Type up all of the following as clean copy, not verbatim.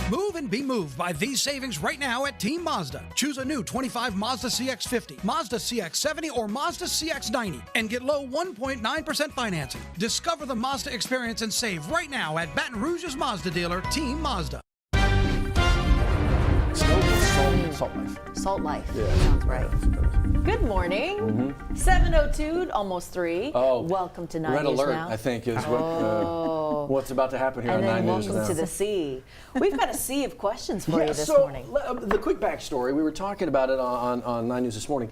Move and be moved by these savings right now at Team Mazda. Choose a new 25 Mazda CX-50, Mazda CX-70, or Mazda CX-90 and get low 1.9% financing. Discover the Mazda experience and save right now at Baton Rouge's Mazda dealer, Team Mazda. Salt Life. Salt Life. Yeah. Sounds right. Good morning. 7:02, almost 3. Oh, welcome to 9 Red News alert, Now. I think, is what's about to happen here And on then 9 News welcome Now. to the sea. We've got a sea of questions for you this so, morning. The quick backstory, we were talking about it on 9 News this morning.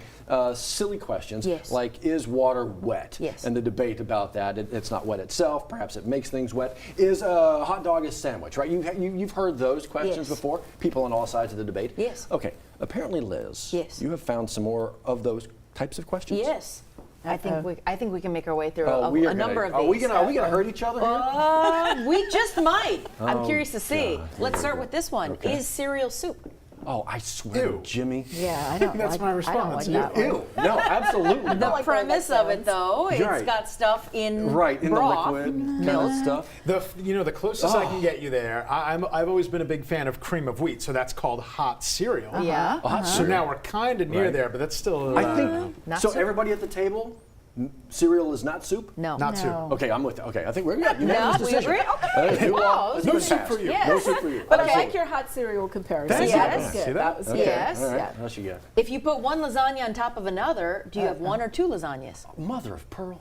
Silly questions, Yes. like is water wet? Yes. And the debate about that, it's not wet itself, perhaps it makes things wet. Is a hot dog a sandwich, right? You've heard those questions Yes. before, people on all sides of the debate. Yes. Okay, apparently, Liz, Yes. you have found some more of those types of questions? Yes. I think we can make our way through Oh, a number of these. Are we gonna hurt each other here? We just might. I'm Oh, curious to see. God. Let's start with this one. Okay. Is cereal soup? Oh, I swear, Ew. Jimmy. Yeah, I don't That's my response. I don't like that one. Ew. No, absolutely The not. premise of it, though, it's Right. got stuff in Right, in broth, the liquid kind milk. of stuff. The closest I can get you there, I've always been a big fan of cream of wheat, so that's called hot cereal. Yeah. A hot So cereal. now we're kind of near Right. there, but that's still. I think Not so. soup? Everybody at the table, cereal is not soup. No. not soup. Okay, I'm with. Okay, I think we're good. No, we agree. Okay. Wow. Let's No go soup fast. for you. Yes. No soup for you. But I Absolutely. like your hot cereal comparison. Thank you. That was Yes. good. See That was Okay. good. Yes. All right. Yeah. How's she got? If you put one lasagna on top of another, do you have one or two lasagnas? Mother of pearl.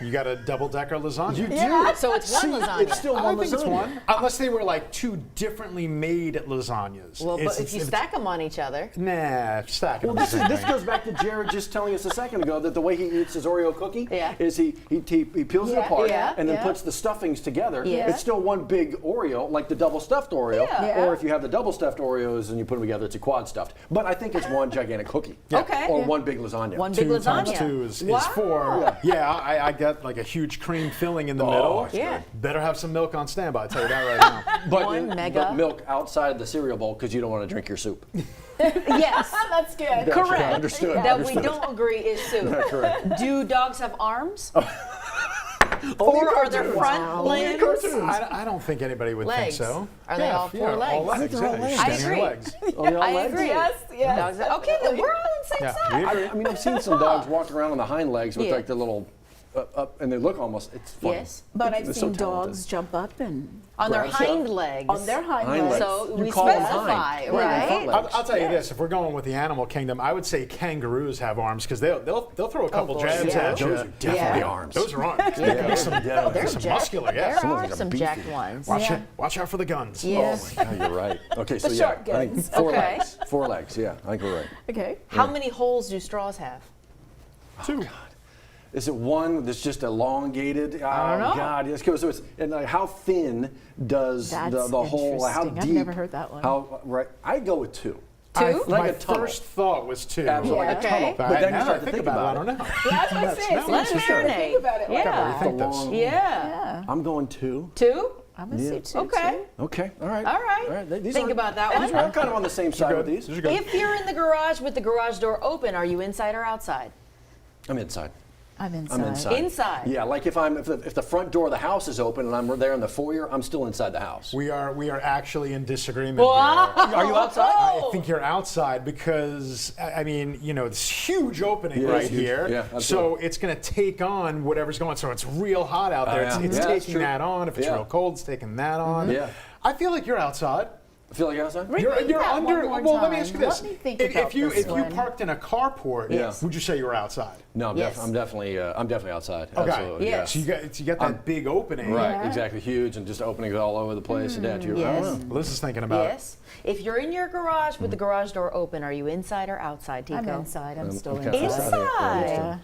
You got a double-decker lasagna. You do. So it's one See, lasagna. It's still I one think it's lasagna. one. Unless they were like two differently made lasagnas. Well, It's- but if you stack them on each other. Nah, stack them. Well, this goes back to Jared just telling us a second ago that the way he eats his Oreo cookie Yeah. is he peels it Yeah. apart Yeah. and then Yeah. puts the stuffings together. Yeah. It's still one big Oreo, like the double stuffed Oreo. Yeah. Or if you have the double stuffed Oreos and you put them together, it's a quad stuffed. But I think it's one gigantic cookie. Okay. Or Yeah. one big lasagna. One big Two times lasagna. two is Wow. 4. Yeah, I got like a huge cream filling in the Oh, middle. it's Yeah. Better have some milk on standby, I'll tell you that right now. But, One but mega. milk outside the cereal bowl because you don't want to drink your soup. Yes. That's good. Correct. Understood. That we Understood. don't agree is soup. Correct. Do dogs have arms? Only Or are there cartoons. front Only limbs? cartoons. I don't think anybody would Legs. think so. Are they all four legs? All legs. I think they're all yeah, legs. I standing agree. legs. Only all I legs? agree. Yes, yes. Dogs are, okay, then we're all on the same Yeah, side. we agree. I mean, I've seen some dogs walk around on the hind legs with Yeah. like the little up, and they look almost. It's funny. Yes. But I've They're so seen talented. dogs jump up and On their Grab stuff. hind legs. on their hind Hind legs. legs. So You we call them specify, hind. right? Front legs. I'll tell you this: if we're going with the animal kingdom, I would say kangaroos have arms because they'll throw a couple boy, jabs yeah. at you. Those are definitely Yeah. arms. Those are arms. They could be some, They're some jacked. muscular. There Yeah. Some of are them are some beefy. jacked ones. Watch out for the guns. Yes. Oh my God, you're right. Okay, so The yeah, shark I think guns. 4 Okay. legs. 4 legs. Yeah, I think we're right. Okay. How many holes do straws have? 2. Is it one that's just elongated? I don't know. Oh God, yes. So it's and like how thin does That's the hole? How interesting. deep? I've never heard that one. How right? I go with 2. Two? Like My a tunnel. first thought was 2. Absolutely, Yeah. like a tunnel. Okay. But then you now start I to think about it, about I don't know. That's what I say. now So Let it you start to think marinate. about it. Yeah. Gotta rethink this. Long- Yeah. Yeah. I'm going 2. Two? I'm going to say 2. Okay. too. Okay, all right. All right. These Think are- about that these one. are- I'm kind of on the same side with these. These are good. If you're in the garage with the garage door open, are you inside or outside? I'm inside. I'm inside. I'm inside. Inside. Yeah, like if the front door of the house is open and I'm there in the foyer, I'm still inside the house. We are actually in disagreement Wow. here. Are you outside? I think you're outside because I mean, this huge opening Yeah, right it's huge. here. Yeah, so absolutely. it's going to take on whatever's going. So it's real hot out there. yeah. It's Yeah, that's taking true. that on. If it's Yeah. real cold, it's taking that on. Yeah. I feel like you're outside. I feel like you're outside? Repeat You're that under. one more Well, let me time. ask you this: Let me think if about you this if you one. parked in a carport, Yes. would you say you were outside? No, I'm, Yes. I'm definitely outside. Okay. Absolutely. Yes. So you got that big opening. Right, Yeah. exactly. Huge and just openings all over the place. And that, I Yes. don't know. Liz is thinking about it. Yes. If you're in your garage with the garage door open, are you inside or outside, Tico? I'm inside. I'm still okay. inside. Inside.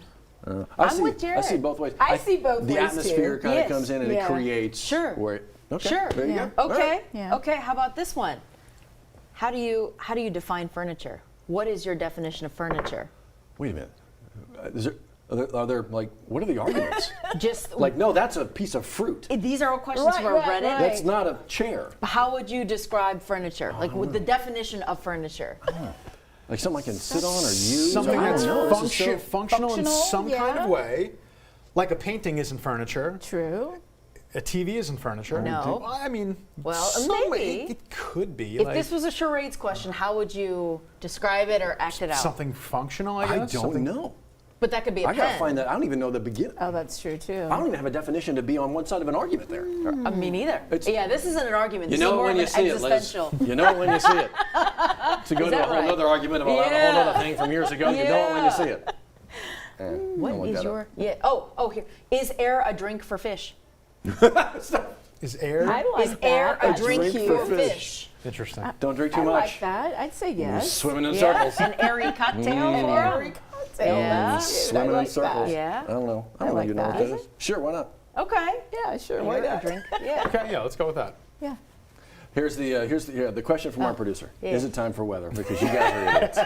Yeah. I'm with Jared. I see both ways. I see both the ways, atmosphere too. kind Yes. of comes in and Yeah. it creates. Sure. Where, okay. Sure. There you Yeah. go. Okay. All right. Yeah. Okay. How about this one? How do you define furniture? What is your definition of furniture? Wait a minute. Are there like what are the arguments? Just Like no, that's a piece of fruit. these are all questions Right, for right, Reddit. right. That's not a chair. How would you describe furniture? Like with the definition of furniture? Like something I can sit on or use. Something I don't that's know. This is so- functional in Functional, some kind yeah. of way. Like a painting isn't furniture. True. A TV isn't furniture. No. Well, I mean, Well, maybe. it could be. If this was a charades question, how would you describe it or act it out? something functional, I I guess. don't know. But that could be a I pen. gotta find that. I don't even know the beginning. Oh, that's true too. I don't even have a definition to be on one side of an argument there. Me neither. It's- Yeah, this isn't an argument. You This is know more when of you an see it, Liz. existential. You know it when you see it. To go Is to a that whole right? other argument about a whole other thing from years ago, you know it when you see it. Don't What look is that your? up. Yeah. Oh, here. Is air a drink for fish? Is air I like Is air that. a drink drink for for fish? interesting? Don't drink too I much. like that. I'd say yes. Swimming in Yeah. circles. An airy cocktail for Airy 'em? cocktail. Yeah. That's cute. I Swimming in like circles. that. Yeah. I don't know. I don't like even know what that. that is. Sure, why not? Okay. Yeah, sure. Why Air, a not? drink. Yeah. Okay, yeah, let's go with that. Yeah. Here's the question from our producer. yeah. Is it time for weather? Because you guys are idiots.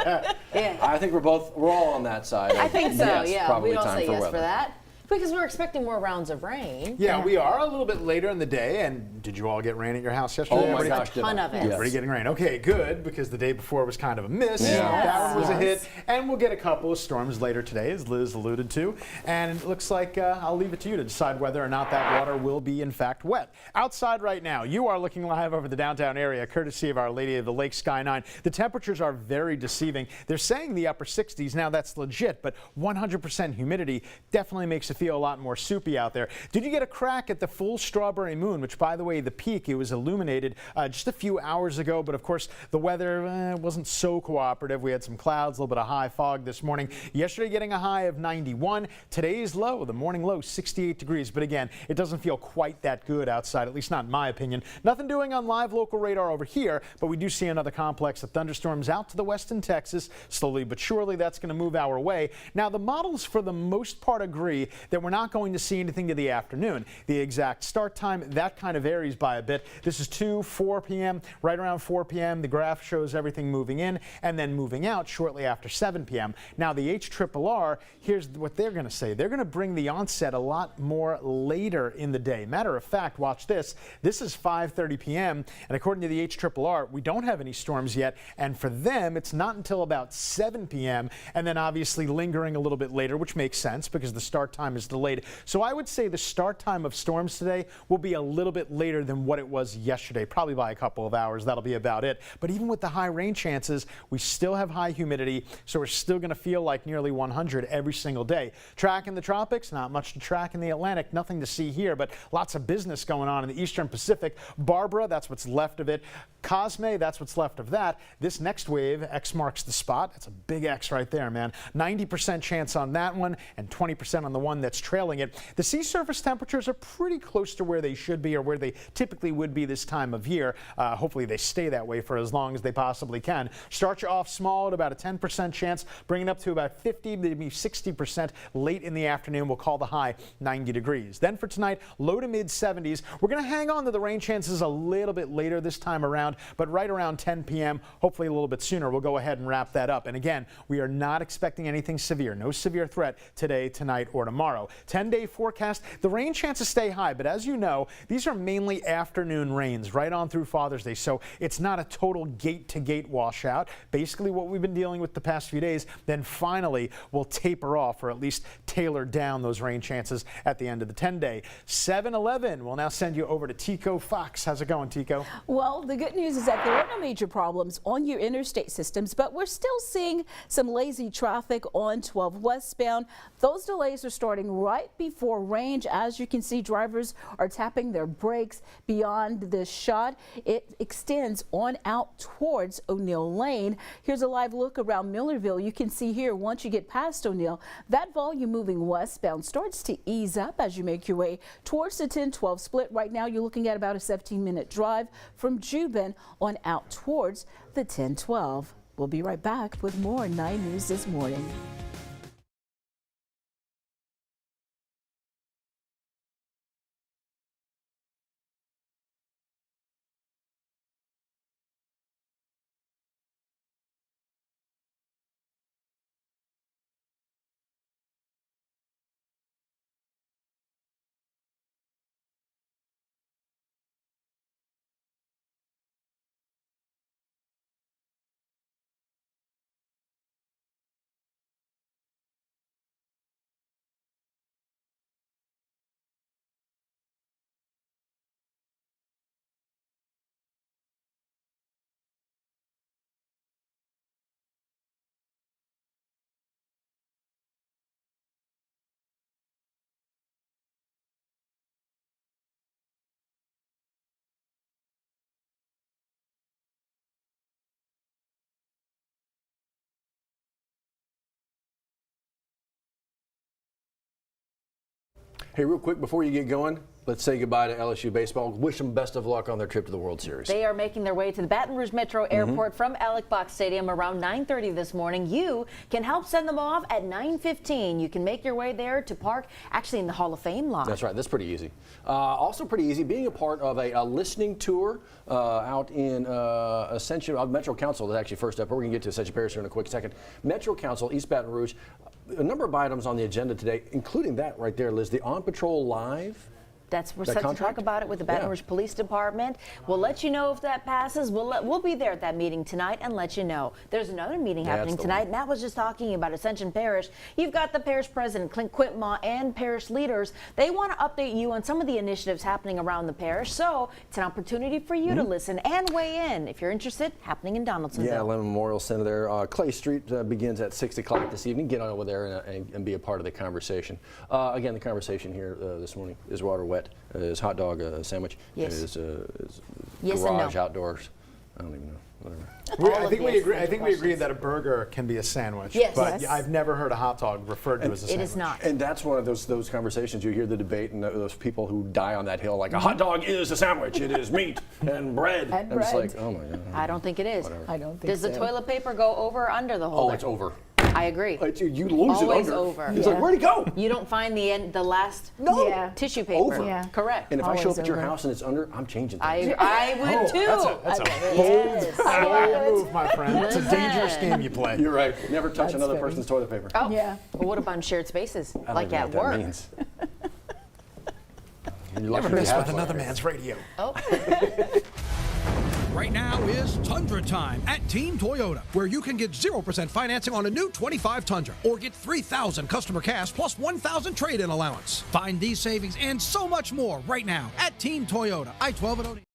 Yeah. I think we're all on that side. I think so. Yes, Yeah. probably We don't time say for yes weather. for that because we're expecting more rounds of rain. Yeah, we are a little bit later in the day. And did you all get rain at your house yesterday? Oh my Everybody- gosh, did ton I? of it. Yes. Everybody getting rain. Okay, good, because the day before was kind of a miss. Yeah. That one was a Yes. hit. And we'll get a couple of storms later today, as Liz alluded to. And it looks like I'll leave it to you to decide whether or not that water will be, in fact, wet. Outside right now, you are looking live over the downtown area, courtesy of Our Lady of the Lake Sky 9. The temperatures are very deceiving. They're saying the upper 60s. Now, that's legit, but 100% humidity definitely makes it feel a lot more soupy out there. Did you get a crack at the full strawberry moon, which, by the way, the peak, it was illuminated just a few hours ago, but of course the weather wasn't so cooperative. We had some clouds, a little bit of high fog this morning. Yesterday getting a high of 91. Today's low, the morning low, 68 degrees. But again, it doesn't feel quite that good outside, at least not in my opinion. Nothing doing on live local radar over here, but we do see another complex of thunderstorms out to the west in Texas. Slowly but surely that's going to move our way. Now the models for the most part agree that we're not going to see anything to the afternoon. The exact start time, that kind of varies by a bit. This is 4 p.m. Right around 4 p.m. the graph shows everything moving in and then moving out shortly after 7 p.m. Now the HRRR, here's what they're going to say. They're going to bring the onset a lot more later in the day. Matter of fact, watch this. This is 5:30 p.m. and according to the HRRR, we don't have any storms yet. And for them, it's not until about 7 p.m. and then obviously lingering a little bit later, which makes sense because the start time is delayed. So I would say the start time of storms today will be a little bit later than what it was yesterday, probably by a couple of hours. That'll be about it. But even with the high rain chances, we still have high humidity, so we're still going to feel like nearly 100 every single day. Track in the tropics, not much to track in the Atlantic, nothing to see here, but lots of business going on in the Eastern Pacific. Barbara, that's what's left of it. Cosme, that's what's left of that. This next wave, X marks the spot. That's a big X right there, man. 90% chance on that one and 20% on the one that's trailing it. The sea surface temperatures are pretty close to where they should be or where they typically would be this time of year. Hopefully they stay that way for as long as they possibly can. Start you off small at about a 10% chance, bring it up to about 50, maybe 60% late in the afternoon. We'll call the high 90 degrees. Then for tonight, low to mid 70s. We're going to hang on to the rain chances a little bit later this time around, but right around 10 p.m., hopefully a little bit sooner, we'll go ahead and wrap that up. And again, we are not expecting anything severe, no severe threat today, tonight, or tomorrow. 10-day forecast, the rain chances stay high, but as you know, these are mainly afternoon rains right on through Father's Day, so it's not a total gate-to-gate washout. Basically what we've been dealing with the past few days, then finally we'll taper off or at least tailor down those rain chances at the end of the 10-day. 7-Eleven will now send you over to Tico Fox. How's it going, Tico? Well, the good news is that there are no major problems on your interstate systems, but we're still seeing some lazy traffic on 12 westbound. Those delays are starting right before range. As you can see, drivers are tapping their brakes beyond this shot. It extends on out towards O'Neill Lane. Here's a live look around Millerville. You can see here, once you get past O'Neill, that volume moving westbound starts to ease up as you make your way towards the 10-12 split. Right now, you're looking at about a 17-minute drive from Juban on out towards the 10-12. We'll be right back with more 9 News This Morning. Hey, real quick before you get going, let's say goodbye to LSU baseball. Wish them best of luck on their trip to the World Series. They are making their way to the Baton Rouge Metro Airport from Alec Box Stadium around 9:30 this morning. You can help send them off at 9:15. You can make your way there to park actually in the Hall of Fame lot. That's right. That's pretty easy. Also pretty easy being a part of a listening tour out in Ascension. Metro Council is actually first up. We're going to get to Ascension Parish here in a quick second. Metro Council, East Baton Rouge. A number of items on the agenda today, including that right there, Liz, the On Patrol Live. We're set to talk about it with the Baton Rouge Police Department. We'll let you know if that passes. We'll be there at that meeting tonight and let you know. There's another meeting happening tonight, and that was just talking about Ascension Parish. You've got the parish president, Clint Quitma, and parish leaders. They want to update you on some of the initiatives happening around the parish, so it's an opportunity for you to listen and weigh in if you're interested. Happening in Donaldsonville. Yeah, Lemon Memorial Center there. Clay Street begins at 6 o'clock this evening. Get on over there and be a part of the conversation. Again, the conversation here this morning is water wet. Is hot dog sandwich. Yes. Is Yes garage and no. outdoors. I don't even know. Whatever. I think we agree. I think we agree that a burger can be a sandwich. Yes. But Yes. I've never heard a hot dog referred to as a sandwich. It is not. And that's one of those conversations. You hear the debate and those people who die on that hill like a hot dog is a sandwich. It is meat and bread. And it's bread. like, oh my God. I don't think it is. Whatever. I don't think Does so. the toilet paper go over or under the holder? Oh, it's over. I agree. You lose Always it under. over. It's Yeah. like, where'd it go? You don't find the last Yeah. tissue paper. Over. Yeah. Correct. And if I show up Always at your over. house and it's under, I'm changing things. I would too. That's a Yes. bold move, my friend. It's a dangerous game you play. You're right. Never touch That's another very- person's toilet paper. Oh, Yeah. Well, what about shared spaces, I don't like even know at what work? that means. You're lucky Never to mess have with one. another man's radio. Oh, Right now is Tundra time at Team Toyota, where you can get 0% financing on a new 25 Tundra or get $3,000 customer cash plus $1,000 trade-in allowance. Find these savings and so much more right now at Team Toyota, I-12 at 08.